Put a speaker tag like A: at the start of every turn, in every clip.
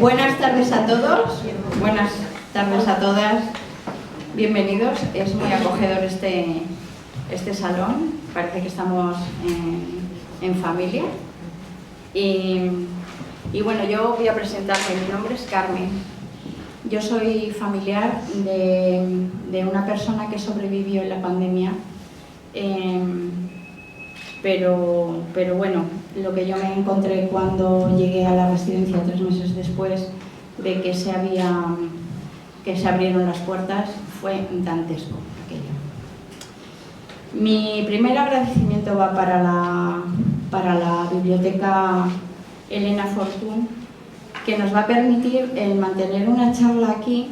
A: Buenas tardes a todos, buenas tardes a todas, bienvenidos. Es muy acogedor este salón, parece que estamos en familia. Y bueno, yo voy a presentarme, mi nombre es Carmen. Yo soy familiar de una persona que sobrevivió en la pandemia, pero bueno, lo que yo me encontré cuando llegué a la residencia 3 meses después de que se abrieron las puertas fue dantesco aquello. Mi primer agradecimiento va para la biblioteca Elena Fortún, que nos va a permitir el mantener una charla aquí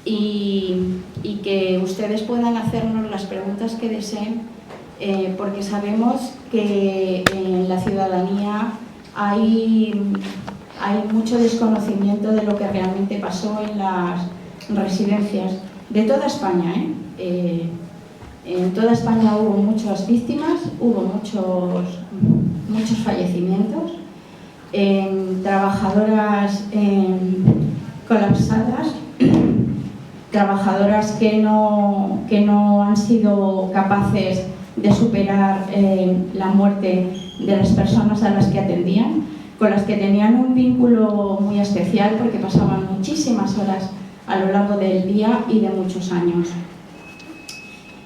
A: y que ustedes puedan hacernos las preguntas que deseen, porque sabemos que en la ciudadanía hay mucho desconocimiento de lo que realmente pasó en las residencias de toda España. En toda España hubo muchas víctimas, hubo muchos fallecimientos, trabajadoras colapsadas, trabajadoras que no han sido capaces de superar la muerte de las personas a las que atendían, con las que tenían un vínculo muy especial porque pasaban muchísimas horas a lo largo del día y de muchos años.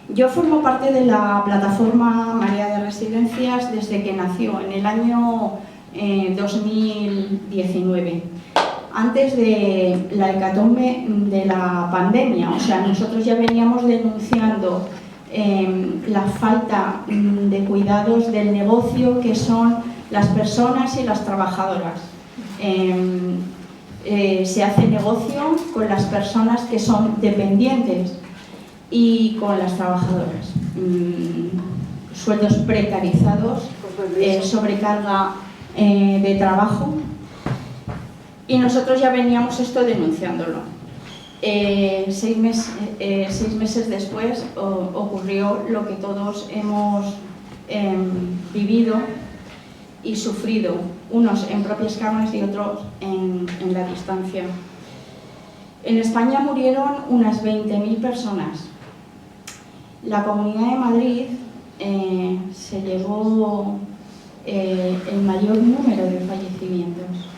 A: Yo formo parte de la plataforma Marea de Residencias desde que nació, en el año 2019, antes de la hecatombe de la pandemia. O sea, nosotros ya veníamos denunciando la falta de cuidados del negocio que son las personas y las trabajadoras. Se hace negocio con las personas que son dependientes y con las trabajadoras. Sueldos precarizados, sobrecarga de trabajo, y nosotros ya veníamos esto denunciándolo. 6 meses después ocurrió lo que todos hemos vivido y sufrido, unos en propias carnes y otros en la distancia. En España murieron unas 20.000 personas. La Comunidad de Madrid se llevó el mayor número de fallecimientos.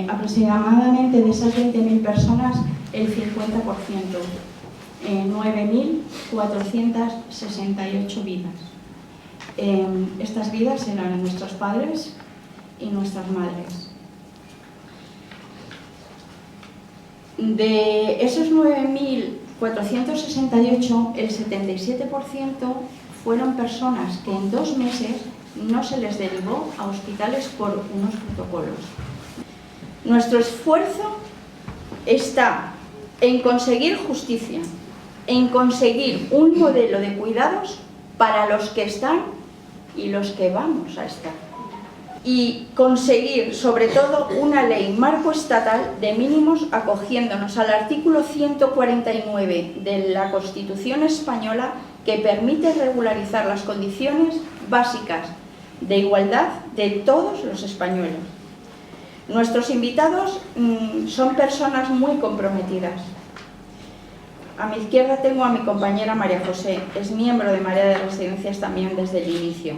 A: Aproximadamente de esas 20.000 personas, el 50%, 9.468 vidas. Estas vidas eran nuestros padres y nuestras madres. De esos 9.468, el 77% fueron personas que en 2 meses no se les derivó a hospitales por unos protocolos. Nuestro esfuerzo está en conseguir justicia, en conseguir un modelo de cuidados para los que están y los que vamos a estar. Y conseguir, sobre todo, una ley marco estatal de mínimos acogiéndonos al artículo 149 de la Constitución española, que permite regularizar las condiciones básicas de igualdad de todos los españoles. Nuestros invitados son personas muy comprometidas. A mi izquierda tengo a mi compañera María José, es miembro de Marea de Residencias también desde el inicio.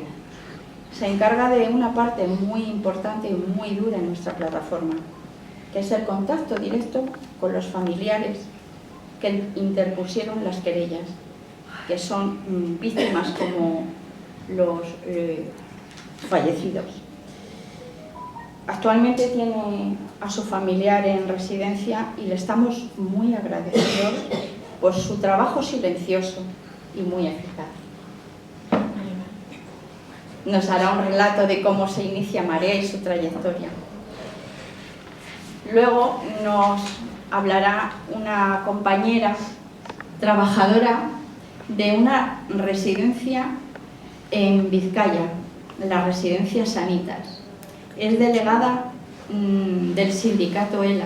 A: Se encarga de una parte muy importante y muy dura en nuestra plataforma, que es el contacto directo con los familiares que interpusieron las querellas, que son víctimas como los fallecidos. Actualmente tiene a su familiar en residencia y le estamos muy agradecidos por su trabajo silencioso y muy eficaz. Nos hará un relato de cómo se inicia Marea y su trayectoria. Luego nos hablará una compañera trabajadora de una residencia en Vizcaya, la residencia Sanitas. Es delegada del sindicato ELA.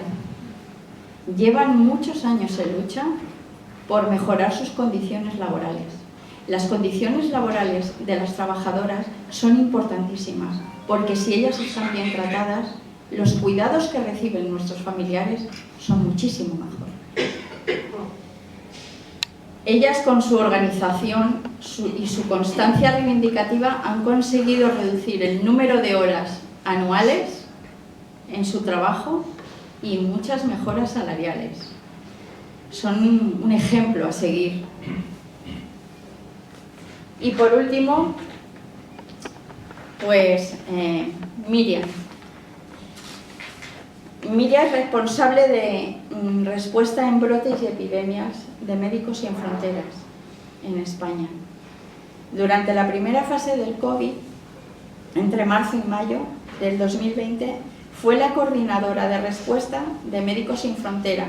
A: Llevan muchos años en lucha por mejorar sus condiciones laborales. Las condiciones laborales de las trabajadoras son importantísimas, porque si ellas están bien tratadas, los cuidados que reciben nuestros familiares son muchísimo mejor. Ellas, con su organización y su constancia reivindicativa, han conseguido reducir el número de horas anuales en su trabajo y muchas mejoras salariales. Son un ejemplo a seguir. Y por último, pues Miriam. Miriam es responsable de respuesta en brotes y epidemias de Médicos Sin Fronteras en España. Durante la primera fase del COVID, entre marzo y mayo del 2020, fue la coordinadora de respuesta de Médicos Sin Frontera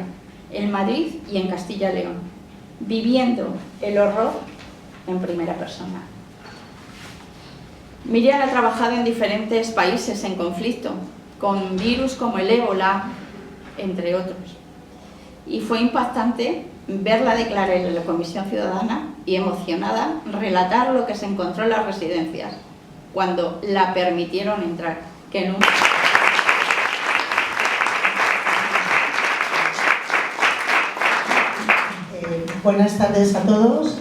A: en Madrid y en Castilla y León, viviendo el horror en primera persona. Miriam ha trabajado en diferentes países en conflicto, con virus como el ébola, entre otros. Y fue impactante verla declarar en la Comisión Ciudadana y emocionada relatar lo que se encontró en las residencias cuando la permitieron entrar, que nunca...
B: Buenas tardes a todos.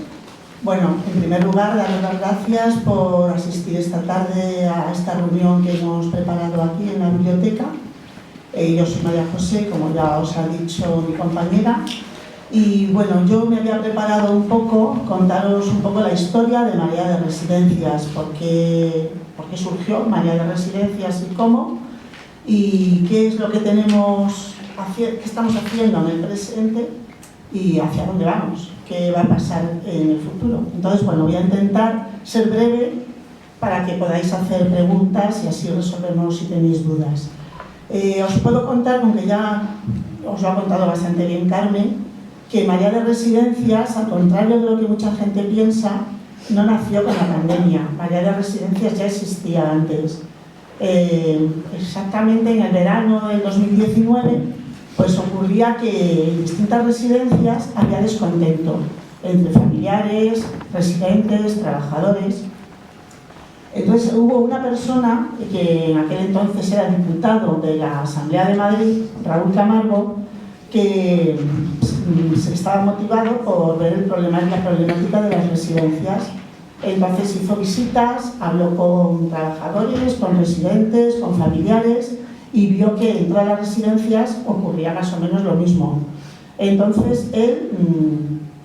B: Bueno, en primer lugar, daros las gracias por asistir esta tarde a esta reunión que hemos preparado aquí en la biblioteca. Yo soy María José, como ya os ha dicho mi compañera. Y bueno, yo me había preparado un poco, contaros un poco la historia de Marea de Residencias, por qué surgió Marea de Residencias y cómo, y qué es lo que qué estamos haciendo en el presente y hacia dónde vamos, qué va a pasar en el futuro. Entonces, bueno, voy a intentar ser breve para que podáis hacer preguntas y así resolvemos si tenéis dudas. Os puedo contar, aunque ya os lo ha contado bastante bien Carmen, que Marea de Residencias, al contrario de lo que mucha gente piensa, no nació con la pandemia. Marea de Residencias ya existía antes. Exactamente en el verano del 2019, pues ocurría que en distintas residencias había descontento entre familiares, residentes, trabajadores. Entonces hubo una persona que en aquel entonces era diputado de la Asamblea de Madrid, Raúl Camargo, que estaba motivado por ver la problemática de las residencias. Entonces hizo visitas, habló con trabajadores, con residentes, con familiares y vio que en todas las residencias ocurría más o menos lo mismo. Entonces él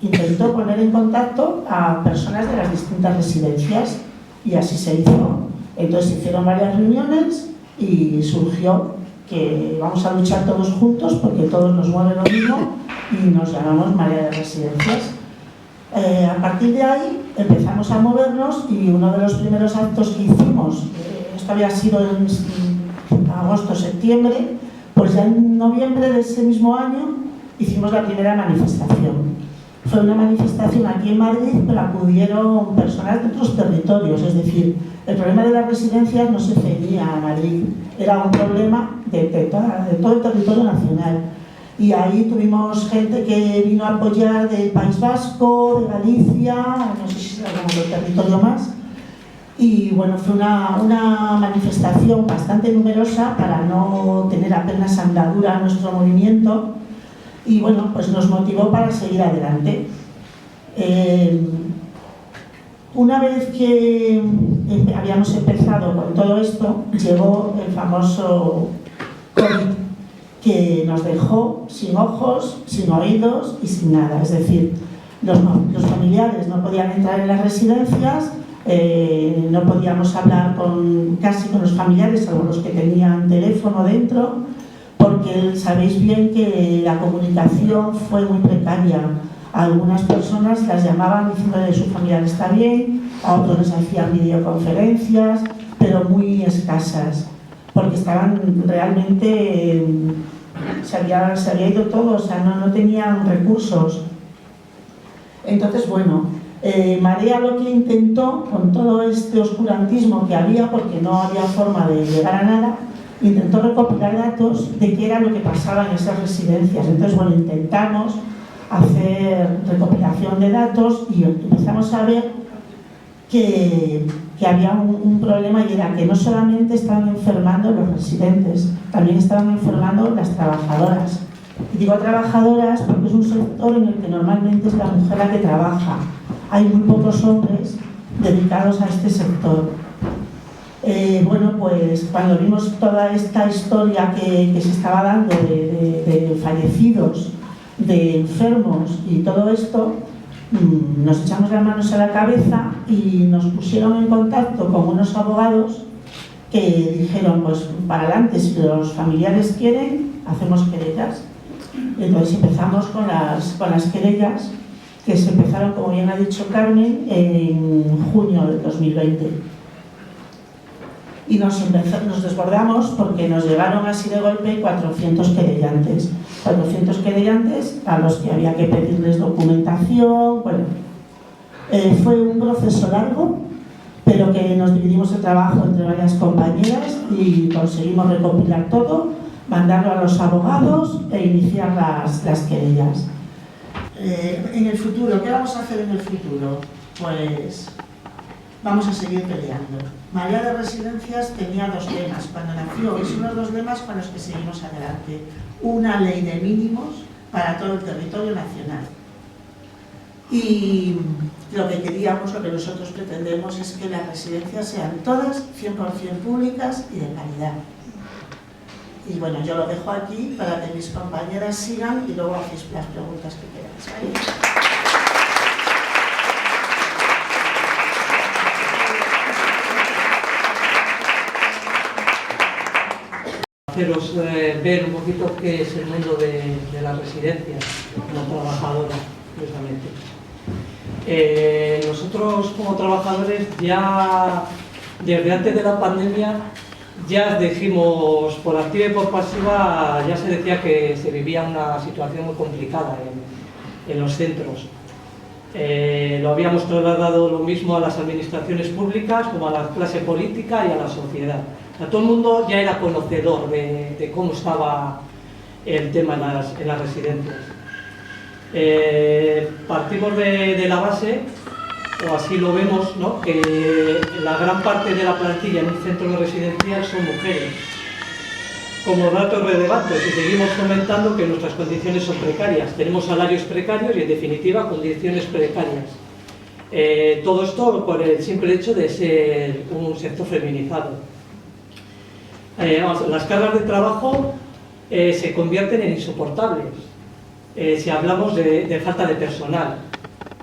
B: intentó poner en contacto a personas de las distintas residencias y así se hizo. Entonces hicieron varias reuniones y surgió que vamos a luchar todos juntos porque todos nos mueve lo mismo y nos llamamos Marea de Residencias. A partir de ahí empezamos a movernos y uno de los primeros actos que hicimos, esto había sido en agosto-septiembre, pues ya en noviembre de ese mismo año hicimos la primera manifestación. Fue una manifestación aquí en Madrid, pero acudieron personas de otros territorios, es decir, el problema de las residencias no se ceñía a Madrid, era un problema de todo el territorio nacional. Y ahí tuvimos gente que vino a apoyar del País Vasco, de Galicia, no sé si era como el territorio más. Y bueno, fue una manifestación bastante numerosa para no tener apenas andadura nuestro movimiento y bueno, pues nos motivó para seguir adelante. Una vez que habíamos empezado con todo esto, llegó el famoso COVID, que nos dejó sin ojos, sin oídos y sin nada. Es decir, los familiares no podían entrar en las residencias, no podíamos hablar casi con los familiares, salvo los que tenían teléfono dentro, porque sabéis bien que la comunicación fue muy precaria. A algunas personas las llamaban diciéndole que su familiar está bien, a otros les hacían videoconferencias, pero muy escasas, porque estaban realmente, se había ido todo, o sea, no tenían recursos. Entonces, bueno, Marea lo que intentó, con todo este oscurantismo que había, porque no había forma de llegar a nada, intentó recopilar datos de qué era lo que pasaba en esas residencias. Entonces, bueno, intentamos hacer recopilación de datos y empezamos a ver que que había un problema, y era que no solamente estaban enfermando los residentes, también estaban enfermando las trabajadoras. Y digo trabajadoras porque es un sector en el que normalmente es la mujer la que trabaja. Hay muy pocos hombres dedicados a este sector. Bueno, pues cuando vimos toda esta historia que se estaba dando de fallecidos, de enfermos y todo esto, nos echamos las manos a la cabeza y nos pusieron en contacto con unos abogados que dijeron, pues para adelante, si los familiares quieren, hacemos querellas. Entonces empezamos con las querellas, que se empezaron, como bien ha dicho Carmen, en junio del 2020. Y nos desbordamos porque nos llegaron así de golpe 400 querellantes. 400 querellantes a los que había que pedirles documentación. Bueno, fue un proceso largo, pero que nos dividimos el trabajo entre varias compañeras y conseguimos recopilar todo, mandarlo a los abogados e iniciar las querellas. En el futuro, ¿qué vamos a hacer en el futuro? Pues vamos a seguir peleando. Marea de Residencias tenía dos lemas cuando nació, y son los dos lemas con los que seguimos adelante. Una ley de mínimos para todo el territorio nacional. Y lo que queríamos, lo que nosotros pretendemos, es que las residencias sean todas 100% públicas y de calidad. Y bueno, yo lo dejo aquí para que mis compañeras sigan y luego hacéis las preguntas que queráis, ¿vale?
C: Haceros ver un poquito qué es el mundo de las residencias como trabajadora, precisamente. Nosotros como trabajadores ya desde antes de la pandemia ya dijimos, por activa y por pasiva, ya se decía que se vivía una situación muy complicada en los centros. Lo habíamos trasladado lo mismo a las administraciones públicas como a la clase política y a la sociedad. O sea, todo el mundo ya era conocedor de cómo estaba el tema en las residencias. Partimos de la base, o así lo vemos, ¿no?, que la gran parte de la plantilla en un centro residencial son mujeres. Como datos relevantes, y seguimos comentando que nuestras condiciones son precarias. Tenemos salarios precarios y, en definitiva, condiciones precarias. Todo esto por el simple hecho de ser un sector feminizado. Las cargas de trabajo se convierten en insoportables si hablamos de falta de personal.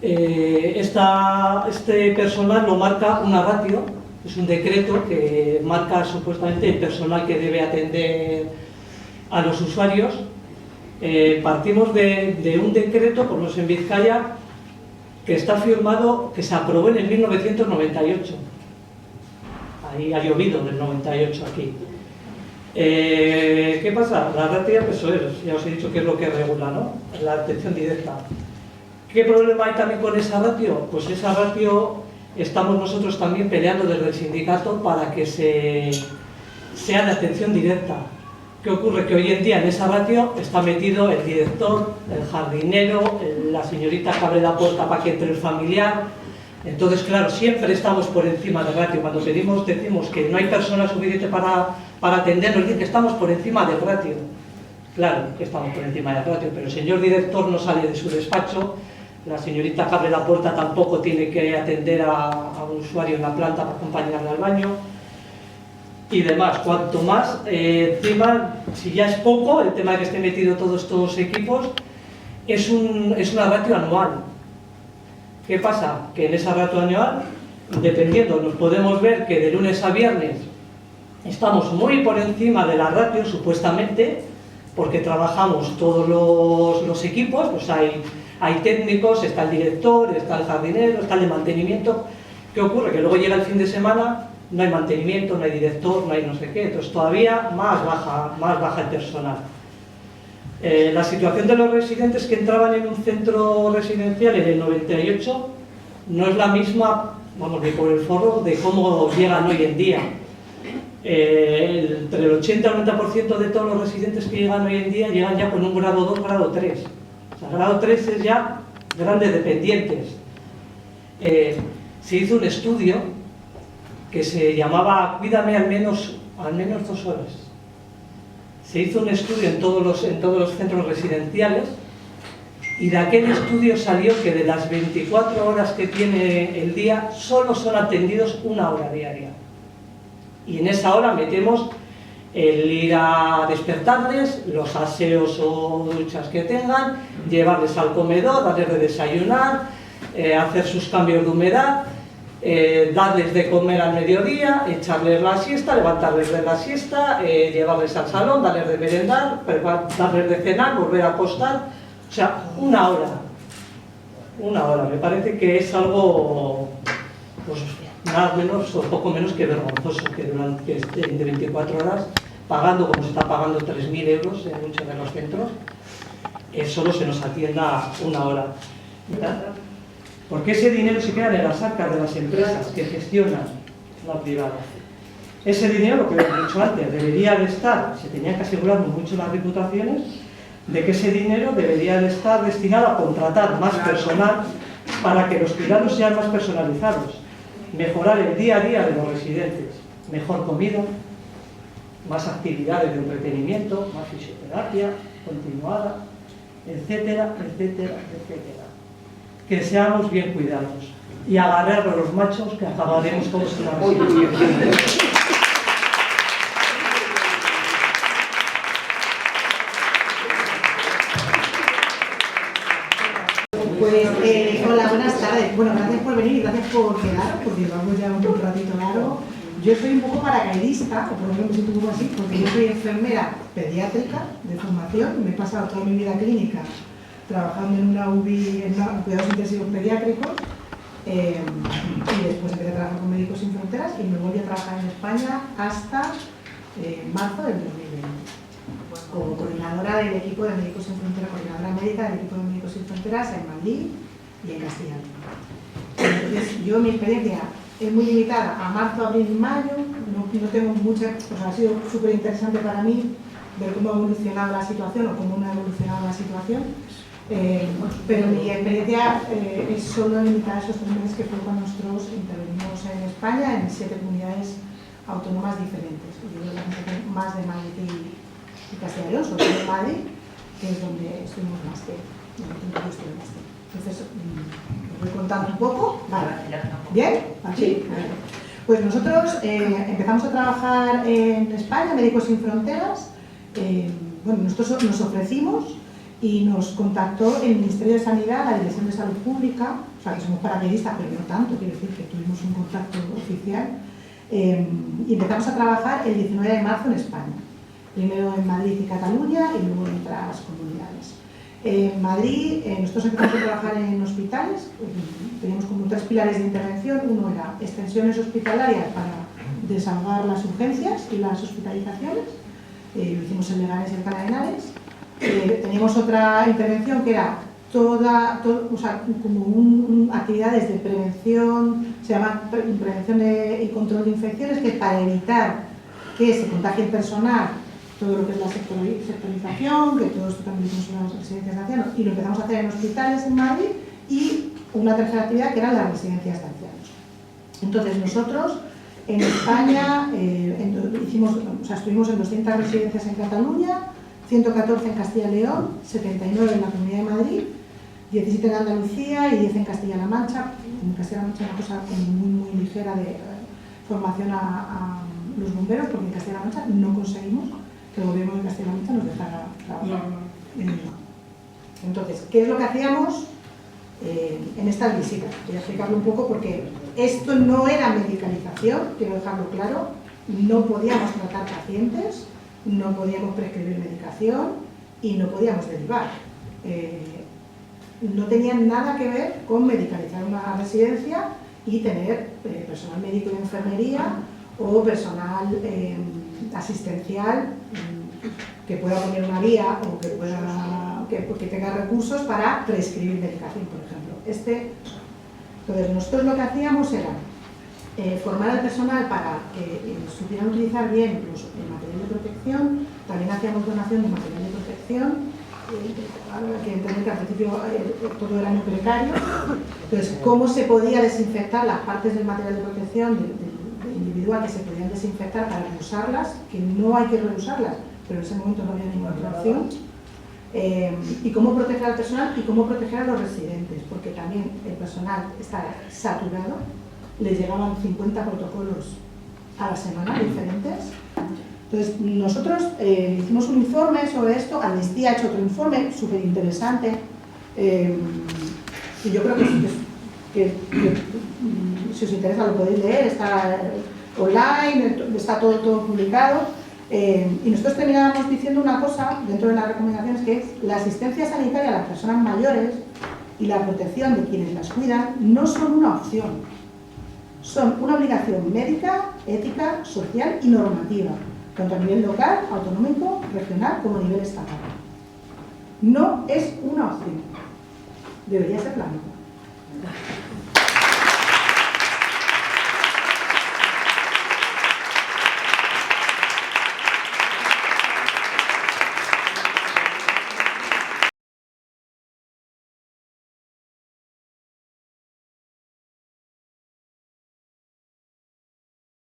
C: Este personal lo marca una ratio, es un decreto que marca supuestamente el personal que debe atender a los usuarios. Partimos de un decreto, por lo menos en Vizcaya, que está firmado, que se aprobó en el 1998. Ahí ha llovido del 98 aquí. ¿Qué pasa? La ratio, pues ya os he dicho que es lo que regula, ¿no?, la atención directa. ¿Qué problema hay también con esa ratio? Pues esa ratio estamos nosotros también peleando desde el sindicato para que sea de atención directa. ¿Qué ocurre? Que hoy en día en esa ratio está metido el director, el jardinero, la señorita que abre la puerta para que entre el familiar. Entonces, claro, siempre estamos por encima de ratio. Cuando decimos que no hay personal suficiente para atendernos, dicen que estamos por encima del ratio. Claro que estamos por encima del ratio, pero el señor director no sale de su despacho, la señorita que abre la puerta tampoco tiene que atender a un usuario en la planta para acompañarle al baño y demás. Cuanto más, encima, si ya es poco, el tema de que esté metido todos estos equipos, es una ratio anual. ¿Qué pasa? Que en esa ratio anual, dependiendo, nos podemos ver que de lunes a viernes estamos muy por encima de la ratio, supuestamente, porque trabajamos todos los equipos, pues hay técnicos, está el director, está el jardinero, está el de mantenimiento. ¿Qué ocurre? Que luego llega el fin de semana, no hay mantenimiento, no hay director, no hay no sé qué, entonces todavía más baja el personal. La situación de los residentes que entraban en un centro residencial en el 98 no es la misma, vamos, ni por el forro, de cómo llegan hoy en día. Entre el 80 y el 90% de todos los residentes que llegan hoy en día llegan ya con un grado 2, grado 3. O sea, grado 3 es ya grandes dependientes. Se hizo un estudio que se llamaba Cuídame al menos 2 horas. Se hizo un estudio en todos los centros residenciales y de aquel estudio salió que de las 24 horas que tiene el día, solo son atendidos 1 hora diaria. Y en esa hora metemos el ir a despertarles, los aseos o duchas que tengan, llevarles al comedor, darles de desayunar, hacer sus cambios de humedad, darles de comer al mediodía, echarles la siesta, levantarles de la siesta, llevarles al salón, darles de merendar, darles de cenar, volver a acostar. O sea, 1 hora. 1 hora. Me parece que es algo, pues, nada menos o poco menos que vergonzoso que durante de 24 horas, pagando como se está pagando 3.000 euros en muchos de los centros, solo se nos atienda 1 hora. ¿Verdad? Porque ese dinero se queda en las arcas de las empresas que gestionan la privada. Ese dinero, lo que hemos dicho antes, debería de estar, se tenían que asegurar mucho las reputaciones, de que ese dinero debería de estar destinado a contratar más personal para que los cuidados sean más personalizados, mejorar el día a día de los residentes, mejor comida, más actividades de entretenimiento, más fisioterapia continuada, etcétera, etcétera, etcétera. Que seamos bien cuidados y agarrar a los machos, que acabaremos todos en la residencia.
D: Pues, hola, buenas tardes. Bueno, gracias por venir y gracias por quedar, porque llevamos ya un ratito largo. Yo soy un poco paracaidista, o por lo menos me siento un poco así, porque yo soy enfermera pediátrica de formación, me he pasado toda mi vida clínica trabajando en una UBI, en cuidados intensivos pediátricos, y después empecé a trabajar con Médicos Sin Fronteras y me volví a trabajar en España hasta marzo del 2020, como coordinadora del equipo de Médicos Sin Fronteras, coordinadora médica del equipo de Médicos Sin Fronteras en Madrid y en Castilla y León. Entonces, yo mi experiencia es muy limitada a marzo, abril y mayo, no tengo mucha, pues ha sido súper interesante para mí ver cómo ha evolucionado la situación o cómo no ha evolucionado la situación. Pero mi experiencia es solo limitada a esos 3 meses que fue cuando nosotros intervenimos en España en 7 comunidades autónomas diferentes. Yo creo que más de Madrid y Castilla y León, sobre todo Madrid, que es donde estuvimos más que Entonces, os voy contando un poco. Vale. ¿Bien? ¿Aquí? Vale. Pues nosotros empezamos a trabajar en España, Médicos Sin Fronteras. Bueno, nosotros nos ofrecimos y nos contactó el Ministerio de Sanidad, la Dirección de Salud Pública, o sea que somos paracaidistas, pero no tanto, quiero decir que tuvimos un contacto oficial, y empezamos a trabajar el 19 de marzo en España, primero en Madrid y Cataluña y luego en otras comunidades. En Madrid nosotros empezamos a trabajar en hospitales, teníamos como 3 pilares de intervención. Uno era extensiones hospitalarias para desahogar las urgencias y las hospitalizaciones, lo hicimos en Leganés y en Alcalá de Henares. Teníamos otra intervención que era o sea, como actividades de prevención, se llama prevención y control de infecciones, que es para evitar que se contagie el personal, todo lo que es la sectorización, que todo esto también lo hicimos en las residencias de ancianos, y lo empezamos a hacer en hospitales en Madrid, y una tercera actividad que eran las residencias de ancianos. Entonces nosotros en España estuvimos en 200 residencias en Cataluña, 114 en Castilla y León, 79 en la Comunidad de Madrid, 17 en Andalucía y 10 en Castilla-La Mancha. En Castilla-La Mancha una cosa muy ligera de formación a los bomberos, porque en Castilla-La Mancha no conseguimos que el gobierno de Castilla-La Mancha nos dejara trabajar. Entonces, ¿qué es lo que hacíamos en estas visitas? Voy a explicarlo un poco porque esto no era medicalización, quiero dejarlo claro, no podíamos tratar pacientes, no podíamos prescribir medicación y no podíamos derivar. No tenían nada que ver con medicalizar una residencia y tener personal médico de enfermería o personal asistencial que pueda poner una guía o que tenga recursos para prescribir medicación, por ejemplo. Entonces, nosotros lo que hacíamos era formar al personal para que supieran utilizar bien el material de protección. También hacíamos donación de material de protección, hay que entender que al principio todo era muy precario. Entonces, cómo se podía desinfectar las partes del material de protección de igual que se podían desinfectar para reusarlas, que no hay que reusarlas, pero en ese momento no había ninguna otra opción. Y cómo proteger al personal y cómo proteger a los residentes, porque también el personal está saturado, les llegaban 50 protocolos a la semana diferentes. Entonces, nosotros hicimos un informe sobre esto, Amnistía ha hecho otro informe súper interesante, y yo creo que si os interesa lo podéis leer, está online, está todo publicado. Y nosotros terminábamos diciendo una cosa dentro de las recomendaciones, que es la asistencia sanitaria a las personas mayores y la protección de quienes las cuidan no son una opción, son una obligación médica, ética, social y normativa, tanto a nivel local, autonómico, regional como a nivel estatal. No es una opción, debería ser la norma.